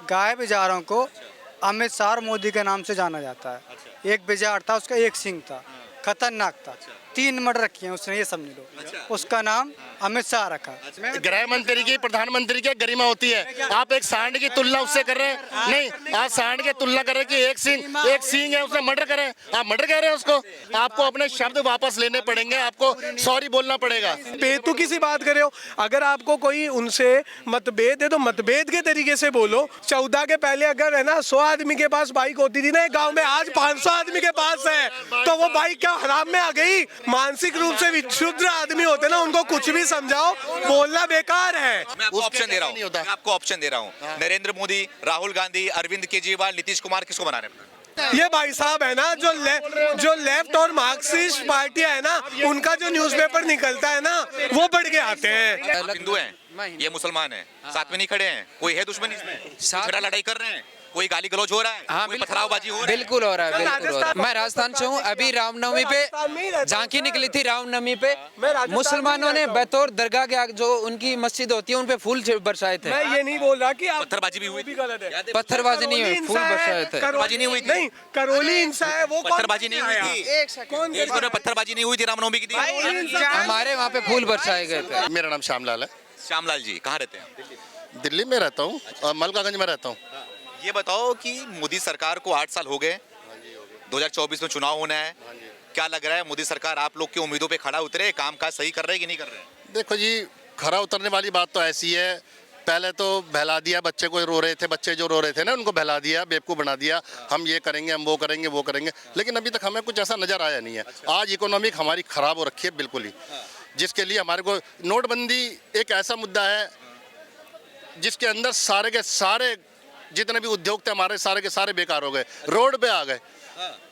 गाय बेजारों को अमित शाह और मोदी के नाम से जाना जाता है। एक बेजार था, उसका एक सिंग था, खतरनाक था। 3 मर्डर रखे हैं उसने, ये समझ लो। उसका नाम अमित शाह रखा। गृह मंत्री की, प्रधानमंत्री की गरिमा होती है। आप एक सांड की तुलना उससे कर रहे हैं? नहीं, आप सांड की तुलना कर रहे हैं कि एक सींग है, उसने मर्डर करे। आप मर्डर कह रहे हैं उसको? आपको अपने शब्द वापस लेने पड़ेंगे, आपको सॉरी बोलना पड़ेगा। बेतुकी सी बात कर रहे हो। अगर आपको कोई उनसे मतभेद है तो मतभेद के तरीके से बोलो। 14 के पहले अगर है ना 100 आदमी के पास बाइक होती थी ना गांव में, आज 500 आदमी के पास है, तो वो बाइक क्या हराम में आ गई? मानसिक रूप से विक्षुब्ध आदमी होते ना, उनको कुछ भी समझाओ, बोलना बेकार है। मैं आपको ऑप्शन दे रहा हूँ, मैं आपको ऑप्शन दे रहा हूँ। नरेंद्र मोदी, राहुल गांधी, अरविंद केजरीवाल, नीतीश कुमार, किसको बना रहे हैं? ये भाई साहब है ना, जो लेफ्ट और मार्क्सिस्ट पार्टियां है ना, उनका जो न्यूज़पेपर निकलता है ना, वो पढ़ के आते हैं। आप हिंदू हैं, ये मुसलमान हैं, साथ में नहीं खड़े हैं, कोई है दुश्मनी इसमें? झगड़ा लड़ाई कर रहे हैं, कोई गाली गलौज हो रहा है, हाँ, कोई पथरावबाजी हो रहा है? बिल्कुल हो रहा है, बिल्कुल हो रहा है। मैं राजस्थान से हूँ। अभी रामनवमी पे झांकी निकली थी। रामनवमी पे मुसलमानों ने बतौर दरगाह के आगे जो उनकी मस्जिद होती है उन पे फूल बरसाए थे। मैं ये नहीं बोल रहा कि पत्थरबाजी भी हुई थी, गलत है। पत्थरबाजी नहीं हुई, फूल बरसाए थे। पत्थरबाजी नहीं हुई थी। नहीं, करौली हिंसा है वो। पत्थरबाजी नहीं हुई थी। कौन एक बार पत्थरबाजी नहीं हुई थी रामनवमी की दिन? हमारे वहाँ पे फूल बरसाए गए थे। मेरा नाम श्यामलाल है। श्यामलाल जी कहाँ रहते हैं? दिल्ली में रहता हूँ और मलकागंज में रहता हूँ। ये बताओ कि मोदी सरकार को 8 साल हो गए, 2024 में चुनाव होना है, क्या लग रहा है मोदी सरकार आप लोग की उम्मीदों पे खड़ा उतरे, काम काज सही कर रहे हैं कि नहीं कर रहे हैं? देखो जी, खरा उतरने वाली बात तो ऐसी है, पहले तो बहला दिया बच्चे को, रो रहे थे बच्चे जो रो रहे थे ना, उनको बहला दिया, बेवकूफ़ बना दिया, हम ये करेंगे, हम वो करेंगे, वो करेंगे, लेकिन अभी तक हमें कुछ ऐसा नज़र आया नहीं है। आज इकोनॉमिक हमारी ख़राब हो रखी है बिल्कुल ही, जिसके लिए हमारे को नोटबंदी एक ऐसा मुद्दा है जिसके अंदर सारे के सारे जितने भी उद्योग थे हमारे सारे के सारे बेकार हो गए, रोड पे आ गए।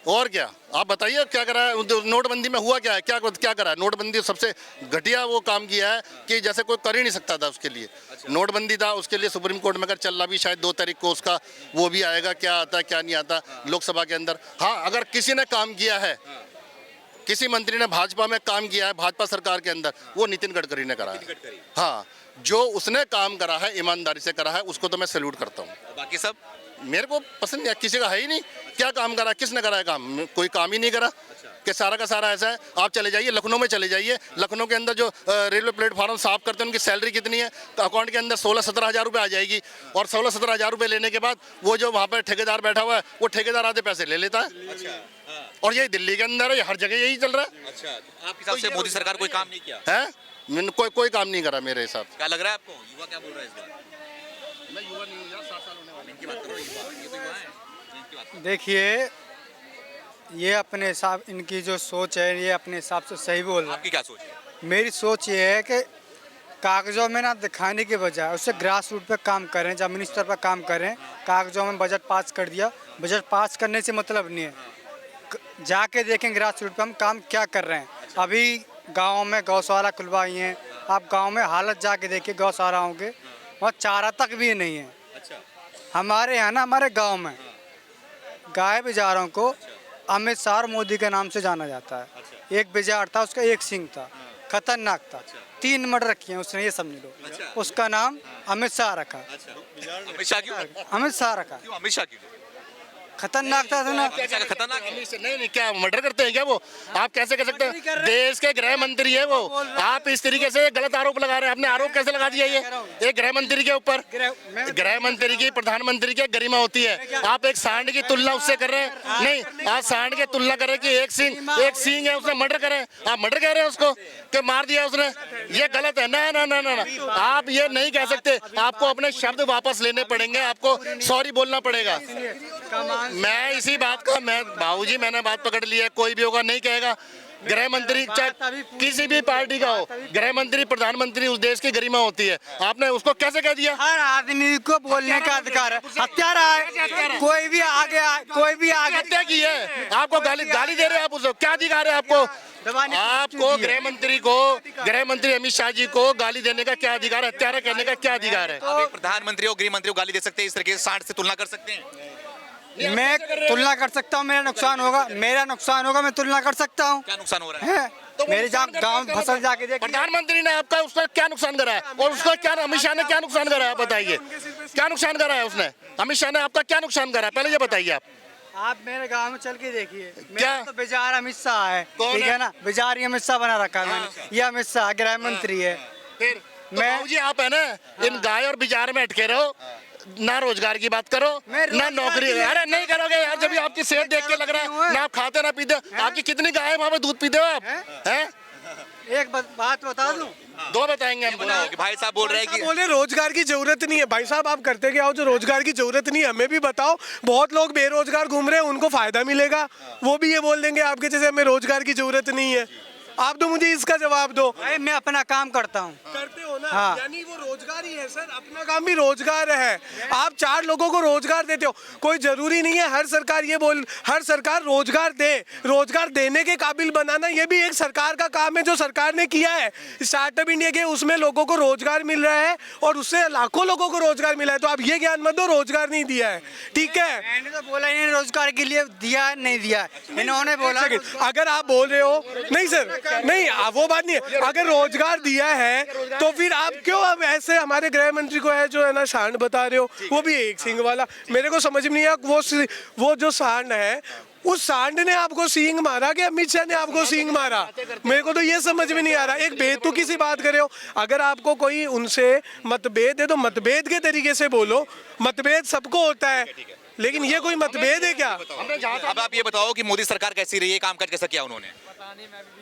और क्या आप बताइए, क्या करा है नोटबंदी में? हुआ क्या है, क्या करा है नोटबंदी? सबसे घटिया वो काम किया है कि जैसे कोई कर ही नहीं सकता था उसके लिए। नोटबंदी था, उसके लिए सुप्रीम कोर्ट में अगर चल रहा भी, शायद 2 तारीख को उसका वो भी आएगा, क्या आता है क्या नहीं आता लोकसभा के अंदर। हाँ, अगर किसी ने काम किया है, किसी मंत्री ने भाजपा में काम किया है, भाजपा सरकार के अंदर, वो नितिन गडकरी ने करा है। हाँ, जो उसने काम करा है, ईमानदारी से करा है, उसको तो मैं सैल्यूट करता हूँ। बाकी सब मेरे को पसंद है, किसी का है ही नहीं। क्या काम करा, किसने करा है काम? कोई काम ही नहीं करा कि सारा का सारा ऐसा है। आप चले जाइए लखनऊ में, चले जाइए लखनऊ के अंदर जो रेलवे प्लेटफॉर्म साफ करते हैं, उनकी सैलरी कितनी है? तो अकाउंट के अंदर 16-17 हज़ार रुपये आ जाएगी, और 16-17 हज़ार रुपये लेने के बाद वो जो वहाँ पर ठेकेदार बैठा हुआ है, वो ठेकेदार आधे पैसे ले लेता है। और यही दिल्ली के अंदर है, हर जगह यही चल रहा है। अच्छा, आपके हिसाब से मोदी सरकार कोई काम नहीं किया है? मैंने कोई काम नहीं करा मेरे हिसाब से। क्या लग रहा है आपको? युवा क्या बोल रहा है इस बार? मैं युवा नहीं हूँ यार, 60 साल होने वाले। इनकी बात करो, युवा, ये तो युवा है, इनकी बात करो। देखिए, ये अपने हिसाब, इनकी जो सोच है ये अपने हिसाब से सही बोल रहा है। आपकी क्या सोच है? मेरी सोच ये है कि कागजों में ना दिखाने के बजाय उससे ग्रास रूट पे काम करें, जमीनी स्तर पर काम करें। कागजों में बजट पास कर दिया, बजट पास करने से मतलब नहीं है, जाके देखें ग्रास रूट पे हम काम क्या कर रहे हैं। अभी गाँव में गौशाला खुलवाई हैं, आप गाँव में हालत जाके देखिए गौशालाओं के, वहाँ चारा तक भी नहीं है। अच्छा, हमारे यहाँ ना, हमारे गांव में गाय बेजारों को अमित शाह और मोदी के नाम से जाना जाता है। एक बेजार था, उसका एक सिंग था, खतरनाक था। 3 मर्डर रखे हैं उसने, ये समझ लो। उसका नाम अमित शाह रखा। अमित शाह क्यों? अमित शाह रखा, क्यों अमित शाह क्यों? खतरनाक था ना। खतरनाक है? नहीं, क्या मर्डर करते हैं क्या वो? आप कैसे कर सकते हैं? देश के गृह मंत्री है वो। आप इस तरीके से गलत आरोप लगा रहे हैं। आपने आरोप कैसे लगा दिया ये गृह मंत्री के ऊपर? गृह मंत्री की, प्रधानमंत्री की गरिमा होती है। आप एक सांड की तुलना उससे कर रहे हैं? नहीं, आप सांड की तुलना कर रहे हैं कि एक सींग है, उसने मर्डर करे। आप मर्डर कह रहे हैं उसको कि मार दिया उसने? ये गलत है ना, ना ना ना ना, आप ये नहीं कह सकते। आपको अपने शब्द वापस लेने पड़ेंगे, आपको सॉरी बोलना पड़ेगा। मैं इसी बात का, मैं बाबूजी मैंने बात पकड़ ली है, कोई भी होगा नहीं कहेगा। गृह मंत्री चाहे किसी भी पार्टी का हो, गृह मंत्री, प्रधानमंत्री, उस देश की गरिमा होती है। आपने उसको कैसे कह दिया? हर आदमी को बोलने का अधिकार है। हत्यारा है, कोई भी आगे हत्या की है, आपको गाली दे रहे हैं आप उसको? क्या अधिकार है आपको? आपको गृह मंत्री अमित शाह जी को गाली देने का क्या अधिकार है? हत्यारा कहने का क्या अधिकार है? आप एक प्रधानमंत्री और गृह मंत्री को गाली दे सकते हैं, इस तरीके से सांड से तुलना कर सकते हैं? मैं तुलना कर सकता हूँ, मेरा नुकसान होगा, मैं तुलना कर सकता हूँ। क्या नुकसान हो रहा है? तो तो वो मेरे नुकसान गांव करता है, फसल जाके देखिए। प्रधानमंत्री ने आपका उसका क्या नुकसान करा है और उसका क्या अमित शाह ने क्या नुकसान करा है बताइए, क्या नुकसान करा है उसने, अमित शाह ने आपका क्या नुकसान करा है पहले ये बताइए आप मेरे गांव में चल के देखिए, क्या? मेरा तो बिजार अमित शाह है, कौन ठीक है? है ना, बिजार ही अमित शाह बना रखा है मैंने, ये अमित शाह गृह मंत्री है। फिर तो मैं- बाबूजी आप है ना इन गाय और बिजार में अटके रहो, ना रोजगार की बात करो मैं ना रोजगार नौकरी, के लिए- अरे नहीं करोगे यार, जब भी आपकी सेहत देख के लग रहा है ना आप खाते ना पीते, आपकी कितनी गाय है वहाँ पे दूध पीते हो आप हैं? एक बात बता दूं, दो बताएंगे हम बताओ कि भाई साहब बोल रहे हैं कि बोले रोजगार की जरूरत नहीं है। भाई साहब आप करते क्या हो जो रोजगार की जरूरत नहीं है, हमें भी बताओ। बहुत लोग बेरोजगार घूम रहे हैं, उनको फायदा मिलेगा, वो भी ये बोल देंगे आपके जैसे हमें रोजगार की जरूरत नहीं है। आप तो मुझे इसका जवाब दो। भाई मैं अपना काम करता हूँ। करते हो ना, हाँ। यानी वो रोजगार ही है सर, अपना काम भी रोजगार है। आप 4 लोगों को रोजगार देते हो, कोई जरूरी नहीं है हर सरकार रोजगार दे। रोजगार देने के काबिल बनाना ये भी एक सरकार का काम है जो सरकार ने किया है। स्टार्टअप इंडिया के उसमें लोगों को रोजगार मिल रहा है और उससे लाखों लोगों को रोजगार मिला है। तो आप ये ज्ञान मत दो रोजगार नहीं दिया है, ठीक है। मैंने तो बोला ही नहीं रोजगार के लिए दिया नहीं दिया, इन्होंने बोला। अगर आप बोल रहे हो नहीं सर, नहीं वो बात नहीं है। अगर रोजगार दिया है तो फिर आप क्यों अब ऐसे हमारे गृह मंत्री को है जो है ना सांड बता रहे हो, वो भी एक सिंह वाला। मेरे को समझ में नहीं आया वो जो सांड है उस सांड ने आपको सींग मारा कि अमित शाह ने आपको सींग मारा, मेरे को तो ये समझ में नहीं आ रहा। एक बेतुकी सी बात करे हो, अगर आपको कोई उनसे मतभेद है तो मतभेद के तरीके से बोलो। मतभेद सबको होता है, लेकिन ये कोई मतभेद है क्या? अब आप ये बताओ कि मोदी सरकार कैसी रही है, काम काज कैसा किया उन्होंने?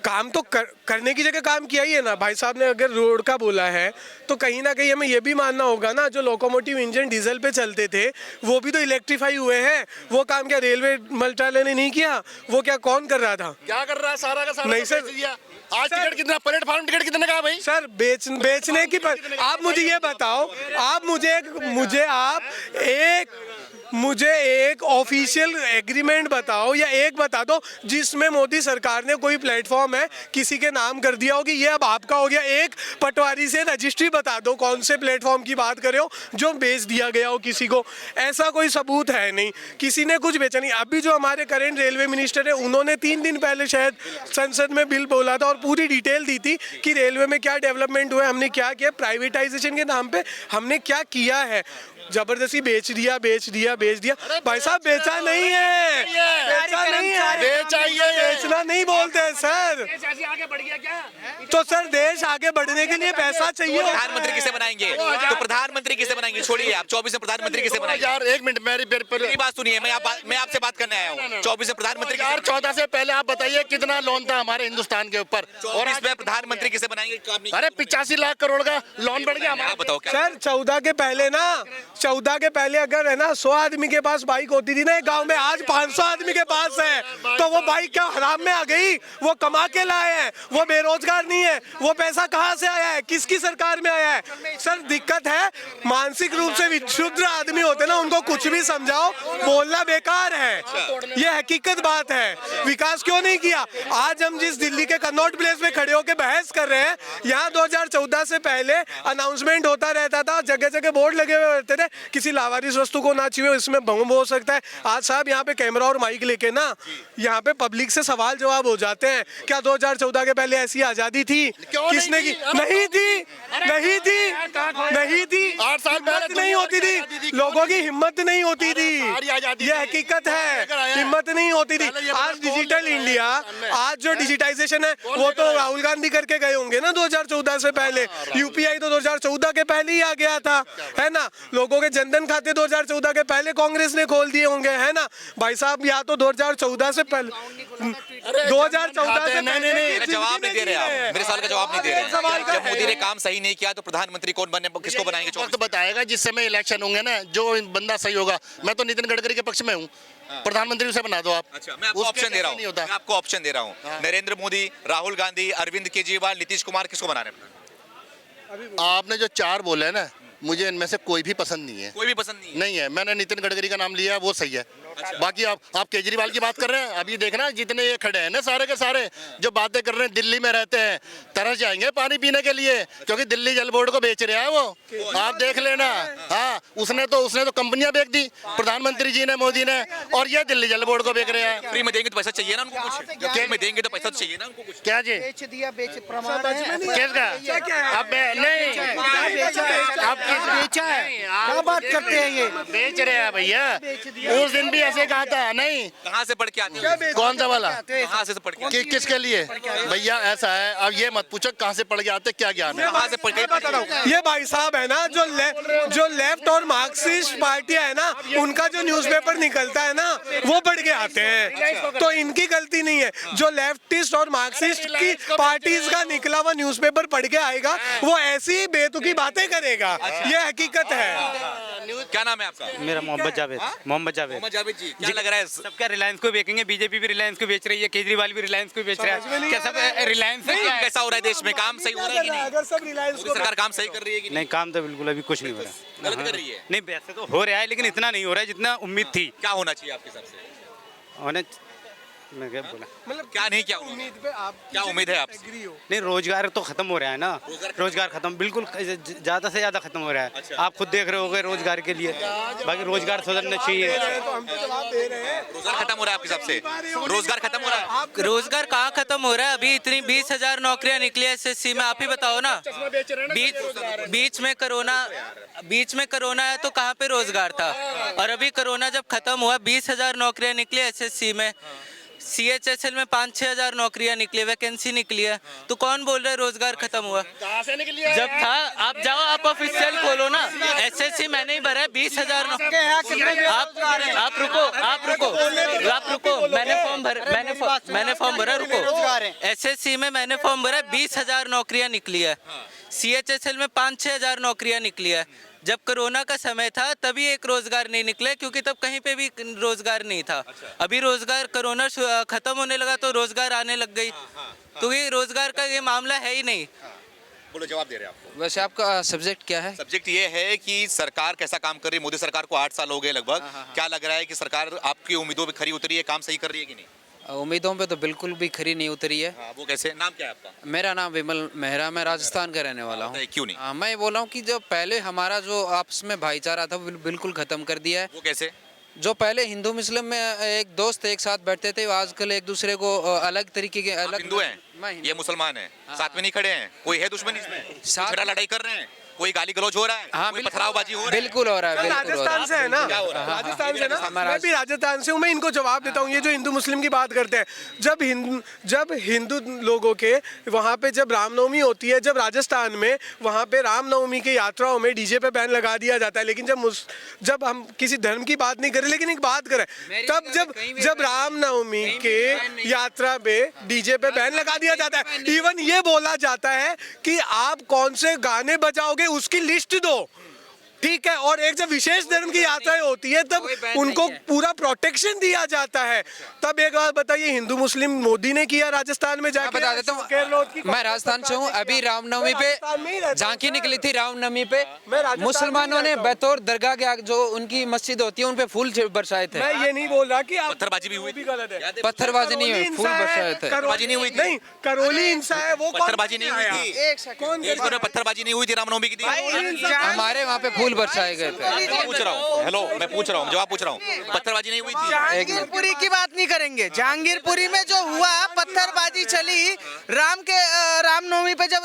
काम तो करने की जगह काम किया ही है ना। भाई साहब ने अगर रोड का बोला है तो कहीं ना कहीं हमें ये भी मानना होगा ना, जो लोकोमोटिव इंजन डीजल पे चलते थे वो भी तो इलेक्ट्रीफाई हुए हैं। वो काम क्या रेलवे मंत्रालय ने नहीं किया? वो क्या कौन कर रहा था? क्या कर रहा है सारा का सारा नहीं तो सर। बेच दिया। आज टिकट कितना, प्लेटफॉर्म टिकट कितने का है भाई? सर बेचने की आप मुझे ये बताओ, आप मुझे एक ऑफिशियल एग्रीमेंट बताओ या एक बता दो जिसमें मोदी सरकार ने कोई प्लेटफॉर्म है किसी के नाम कर दिया हो कि ये अब आपका हो गया। एक पटवारी से रजिस्ट्री बता दो कौन से प्लेटफॉर्म की बात कर रहे हो जो बेच दिया गया हो किसी को। ऐसा कोई सबूत है नहीं, किसी ने कुछ बेचा नहीं। अभी जो हमारे करेंट रेलवे मिनिस्टर है उन्होंने 3 दिन पहले शायद संसद में बिल बोला था और पूरी डिटेल दी थी कि रेलवे में क्या डेवलपमेंट हुआ, हमने क्या किया, प्राइवेटाइजेशन के नाम पे हमने क्या किया है। जबरदस्ती बेच दिया। भाई साहब बेचा नहीं है, बेचा नहीं है, बेचना नहीं बोलते हैं सर। आगे बढ़ गया क्या? तो सर देश आगे बढ़ने के लिए पैसा चाहिए। प्रधानमंत्री किसे बनाएंगे? तो प्रधानमंत्री किसे बनाएंगे? छोड़िए आप, 24 में प्रधानमंत्री किसे बनाएंगे? यार एक मिनट मेरी बात सुनिए, मैं आपसे बात करने आया हूँ। 24 में प्रधानमंत्री 2014 से पहले आप बताइए कितना लोन था हमारे हिंदुस्तान के ऊपर, और इसमें प्रधानमंत्री किसे बनाएंगे? काम नहीं। अरे 85 लाख करोड़ का लोन बढ़ गया हमारा। आप बताओ क्या? सर 14 के पहले अगर है ना 100 आदमी के पास बाइक होती थी ना एक गांव में, आज 500 आदमी के पास है। तो वो बाइक क्या हराम में आ गई? वो कमा के लाए हैं, वो बेरोजगार नहीं है। वो पैसा कहाँ से आया है, किसकी सरकार में आया है? सर दिक्कत है मानसिक रूप से विक्षुब्ध आदमी होते ना, उनको कुछ भी समझाओ बोलना बेकार है। ये हकीकत बात है। विकास क्यों नहीं किया? आज हम जिस दिल्ली के कनॉट प्लेस में खड़े होकर बहस कर रहे हैं, यहाँ 2014 से पहले अनाउंसमेंट होता रहता था, जगह जगह बोर्ड लगे हुए रहते थे किसी लावारिस वस्तु को ना छुए, इसमें बम हो सकता है। आज साहब यहाँ पे कैमरा और माइक लेके ना यहाँ पे पब्लिक से सवाल जवाब हो जाते हैं। क्या 2014 के पहले ऐसी आजादी थी? किसने की? नहीं थी। 8 साल पहले नहीं होती थी, लोगों की हिम्मत नहीं होती थी। ये हकीकत है, हिम्मत नहीं होती थी। आज डिजिटल इंडिया, आज जो डिजिटाइजेशन है वो तो राहुल गांधी करके गए होंगे ना 2014 से पहले। यूपीआई तो 2014 के पहले ही आ गया था, है ना। लोगों के जनधन खाते 2014 के पहले कांग्रेस ने खोल दिए होंगे, है ना भाई साहब। या तो 2014 से पहले 2014 से मेरा जवाब नहीं दे रहे आप, मेरे सवाल का जवाब नहीं दे रहे सवाल का जब मोदी ने काम सही नहीं किया तो प्रधानमंत्री कौन बने, किसको बनाएंगे? वक्त बताएगा जिस समय इलेक्शन होंगे ना, जो बंदा सही होगा। मैं तो नितिन गडकरी के पक्ष में हूँ, प्रधानमंत्री उसे बना दो आप। अच्छा, मैं आपको ऑप्शन दे रहा हूँ, मैं आपको ऑप्शन दे रहा हूँ। नरेंद्र मोदी, राहुल गांधी, अरविंद केजरीवाल, नीतीश कुमार, किसको बनाना है? आपने जो 4 बोले हैं ना, मुझे इनमें से कोई भी पसंद नहीं है। कोई भी पसंद नहीं है। नहीं है, मैंने नितिन गडकरी का नाम लिया, वो सही है। बाकी आप केजरीवाल की बात कर रहे हैं, अभी देखना जितने ये खड़े हैं ना सारे के सारे जो बातें कर रहे हैं दिल्ली में रहते हैं, तरस जाएंगे पानी पीने के लिए, क्योंकि दिल्ली जल बोर्ड को बेच रहे हैं वो, आप देख लेना। हाँ, उसने तो कंपनियां बेच दी प्रधानमंत्री जी ने, मोदी ने, और ये दिल्ली जल बोर्ड को बेच रहे हैं। फ्री में देंगे तो पैसा चाहिए ना उनको कुछ, जब फ्री में देंगे तो पैसा तो चाहिए ना उनको कुछ। क्या जी बेच दिया, बेच प्रमाण है। किसका? अब नहीं, आप बेचा है, क्या बात करते हैं ये? बेच रहे हैं भैया, उस दिन भी ऐसे कहा था। नहीं, कहाँ से पढ़ के आते हैं? कौन सा वाला? कहाँ से पढ़ के आते किसके लिए भैया? ऐसा है, अब ये मत पूछो कहाँ से पढ़ के आते, क्या ज्ञान है। हैं? कहाँ से पढ़ के बता रहा हूँ, ये भाई साहब है ना जो लेफ्ट और मार्क्सिस्ट पार्टियां है ना, उनका जो न्यूज़पेपर निकलता है ना वो पढ़ के आते हैं, तो इनकी गलती नहीं है। जो लेफ्टिस्ट और मार्क्सिस्ट की पार्टीज का निकला हुआ न्यूज़पेपर पढ़ के आएगा वो ऐसी बेतुकी बातें करेगा, ये हकीकत है। क्या नाम है आपका? मेरा मोहम्मद जावेद। मोहम्मद जावेद। मोहम्मद जावेद जी, क्या लग रहा है? सबका रिलायंस को बेचेंगे, बीजेपी भी रिलायंस को बेच रही है, केजरीवाल भी रिलायंस को बेच रहा है, क्या सब रिलायंस है? क्या है? कैसा हो रहा है देश में? काम सही हो रहा है कि नहीं? अगर सब रिलायंस मोदी सरकार काम सही कर रही है कि नहीं? नहीं, काम तो बिल्कुल अभी कुछ नहीं हो रहा। गलत कर रही है। नहीं, वैसे तो हो रहा है लेकिन इतना नहीं हो रहा है जितना उम्मीद थी। क्या होना चाहिए आपके हिसाब से? होने मैं क्या बोला, मतलब क्या नहीं, क्या होगा? उम्मीद पे आप क्या उम्मीद है आपसे? एग्री हो? नहीं रोजगार तो खत्म हो रहा है ना, रोजगार खत्म बिल्कुल ज्यादा से ज्यादा खत्म हो रहा है। आप खुद देख रहे होगे रोजगार के लिए, बाकी रोजगार सुधरना चाहिए। तो हम तो जवाब दे रहे हैं। रोजगार खत्म हो रहा है आपके हिसाब से? रोजगार खत्म हो रहा है? रोजगार कहाँ खत्म हो रहा है? अभी इतनी 20,000 नौकरियां निकली है एसएससी में, आप ही बताओ ना। बीच में कोरोना है तो कहाँ पे रोजगार था? और अभी कोरोना जब खत्म हुआ 20,000 नौकरियां निकली एसएससी में, सीएचएसएल में 5-6 हजार नौकरियां निकली, वैकेंसी निकली है, तो कौन बोल रहा है रोजगार खत्म हुआ? कहाँ से निकली है? जब था, आप जाओ, आप ऑफिशियल खोलो ना, एसएससी मैंने ही भरा है 20,000। आप रुको, मैंने फॉर्म भरा, रुको। एसएससी में मैंने फॉर्म भरा, 20,000 नौकरियां निकली है, सीएचएसएल में 5-6 हजार नौकरियां निकली है। जब कोरोना का समय था तभी एक रोजगार नहीं निकले, क्योंकि तब कहीं पे भी रोजगार नहीं था। अभी रोजगार कोरोना खत्म होने लगा तो रोजगार आने लग गई, तो ये रोजगार का ये मामला है ही नहीं। बोलो, जवाब दे रहे हैं आपको। वैसे आपका सब्जेक्ट क्या है? सब्जेक्ट ये है कि सरकार कैसा काम कर रही है। मोदी सरकार को 8 साल हो गए लगभग। क्या लग रहा है कि सरकार आपकी उम्मीदों पे खरी उतरी है, काम सही कर रही है कि नहीं? उम्मीदों पे तो बिल्कुल भी खरी नहीं उतरी है। हाँ, वो कैसे? नाम क्या है आपका? मेरा नाम विमल मेहरा, मैं राजस्थान का रहने वाला हूँ। बताइए, क्यों नहीं? मैं ये बोल रहा हूँ कि जो पहले हमारा जो आपस में भाईचारा था वो बिल्कुल खत्म कर दिया है। वो कैसे? जो पहले हिंदू मुस्लिम में एक दोस्त एक साथ बैठते थे, आजकल एक दूसरे को अलग तरीके के आप हिंदू हैं, मैं ये मुसलमान हैं, साथ में नहीं खड़े हैं, कोई है दुश्मनी इसमें? साथ- झगड़ा लड़ाई कर रहे हैं, कोई गाली गलौज हो रहा है, हाँ, कोई पथरावबाजी हो रहा है? बिल्कुल हो रहा है, बिल्कुल हो रहा राजस्थान है। से है ना, क्या हो रहा है? राजस्थान से ना, हमारा- मैं भी राजस्थान से हूँ। मैं इनको जवाब देता हूँ। ये जो हिंदू मुस्लिम की बात करते हैं, जब हिंदू लोगों के वहाँ पे जब रामनवमी होती है, जब राजस्थान में वहाँ पे रामनवमी की यात्राओं में डीजे पे बैन लगा दिया जाता है, लेकिन जब हम किसी धर्म की बात नहीं करें, लेकिन एक बात करें, तब जब रामनवमी के यात्रा पे डीजे पे बैन लगा दिया जाता है, इवन ये बोला जाता है कि आप कौन से गाने बजाओगे उसकी लिस्ट दो, ठीक है। और एक जब विशेष धर्म की यात्राएं होती है तब उनको पूरा प्रोटेक्शन दिया जाता है। तब एक बात बताइए, हिंदू मुस्लिम मोदी ने किया राजस्थान में मैं जाके? बता देता हूँ, मैं राजस्थान से हूँ। अभी रामनवमी पे झांकी निकली थी, रामनवमी पे मुसलमानों ने बतौर दरगाह के आगे जो उनकी मस्जिद होती है उन पे फूल बरसाए थे। मैं ये नहीं बोल रहा कि आप पत्थरबाजी भी हुई भी गलत है। पत्थरबाजी नहीं हुई, फूल बरसाए थे। पत्थरबाजी नहीं हुई थी? नहीं, करोली हिंसा है वो। पत्थरबाजी नहीं हुई थी? एक सेकंड, कौन देश भर में पत्थरबाजी नहीं हुई थी रामनवमी की दिन? हमारे वहाँ पे फूल बरसाए गए थे। मैं पूछ रहा हूँ, हेलो, मैं पूछ रहा हूँ, जवाब पूछ रहा हूँ, पत्थरबाजी नहीं हुई थी? जहांगीरपुरी की बात नहीं करेंगे। जहांगीरपुरी में जो हुआ पत्थरबाजी चली, रामनवमी पे जब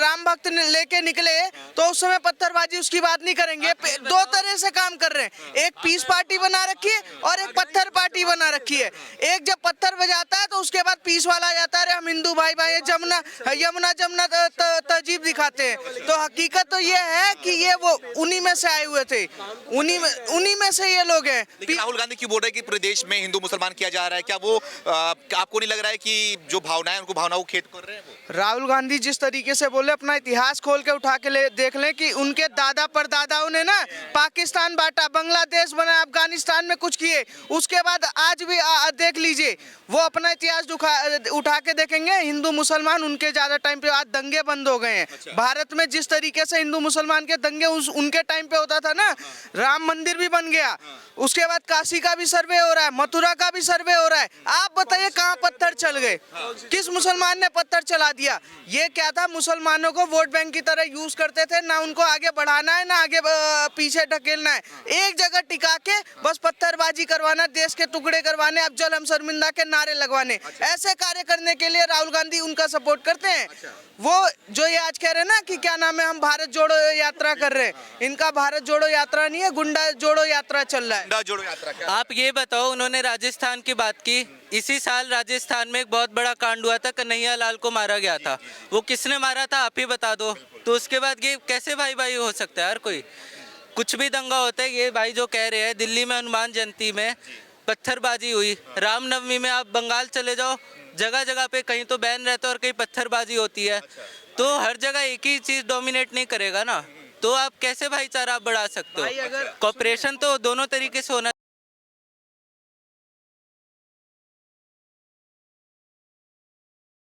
राम भक्त लेके निकले तो उस समय पत्थरबाजी, उसकी बात नहीं करेंगे। दो तरह से काम कर रहे हैं, एक पीस पार्टी बना रखी है और एक पत्थर पार्टी बना रखी है। एक जब पत्थर बजाता है तो उसके बाद पीस वाला आ जाता है, अरे हम हिंदू भाई भाई, यमुना तहजीब दिखाते हैं। तो हकीकत तो ये है कि ये वो उन्हीं में से आए हुए थे, उन्हीं में से ये लोग हैं। लेकिन राहुल गांधी क्यों बोल रहे हैं कि पूरे देश में हिंदू मुसलमान किया जा रहा है? क्या वो आपको नहीं लग रहा है कि जो भावनाएं उनको भावनाओं को खेत कर रहे हैं वो? राहुल गांधी जिस तरीके से बोले, अपना इतिहास खोल के उठा के देख लें कि उनके दादा परदादाओं ने ना पाकिस्तान बांटा, बांग्लादेश बना, अफगानिस्तान में कुछ किए, उसके बाद आज भी देख लीजिए, वो अपना इतिहास उठा के देखेंगे, हिंदू मुसलमान उनके ज्यादा टाइम पे आज दंगे बंद हो गए हैं। भारत में जिस तरीके से हिंदू मुसलमान के दंगे उनके के टाइम पे होता था ना, राम मंदिर भी बन गया, उसके बाद काशी का भी सर्वे हो रहा है, मथुरा का भी सर्वे हो रहा है। आप बताइए कहाँ पत्थर चल गए, किस मुसलमान ने पत्थर चला दिया? ये क्या था, मुसलमानों को वोट बैंक की तरह यूज करते थे, ना उनको आगे बढ़ाना है ना आगे पीछे ढकेलना है, एक जगह टिका के बस पत्थरबाजी करवाना, देश के टुकड़े करवाने, अब जल हम शर्मिंदा के नारे लगवाने। ऐसे कार्य करने के लिए राहुल गांधी उनका सपोर्ट करते हैं। वो जो ये आज कह रहे हैं ना कि क्या नाम है, हम भारत जोड़ो यात्रा कर रहे हैं, इनका भारत जोड़ो यात्रा नहीं है, गुंडा जोड़ो यात्रा चल रहा है। गुंडा जोड़ो यात्रा क्या? आप ये बताओ, उन्होंने राजस्थान की बात की, इसी साल राजस्थान में एक बहुत बड़ा कांड हुआ था, कन्हैया लाल को मारा गया था, वो किसने मारा था आप ही बता दो। तो उसके बाद ये कैसे भाई भाई हो सकता है? हर कोई कुछ भी दंगा होता है। ये भाई जो कह रहे हैं, दिल्ली में हनुमान जयंती में पत्थरबाजी हुई, रामनवमी में आप बंगाल चले जाओ, जगह जगह पे कहीं तो बैन रहता है और कहीं पत्थरबाजी होती है। तो हर जगह एक ही चीज़ डोमिनेट नहीं करेगा ना, तो आप कैसे भाईचारा आप बढ़ा सकते हो? कॉपरेशन तो दोनों तरीके से होना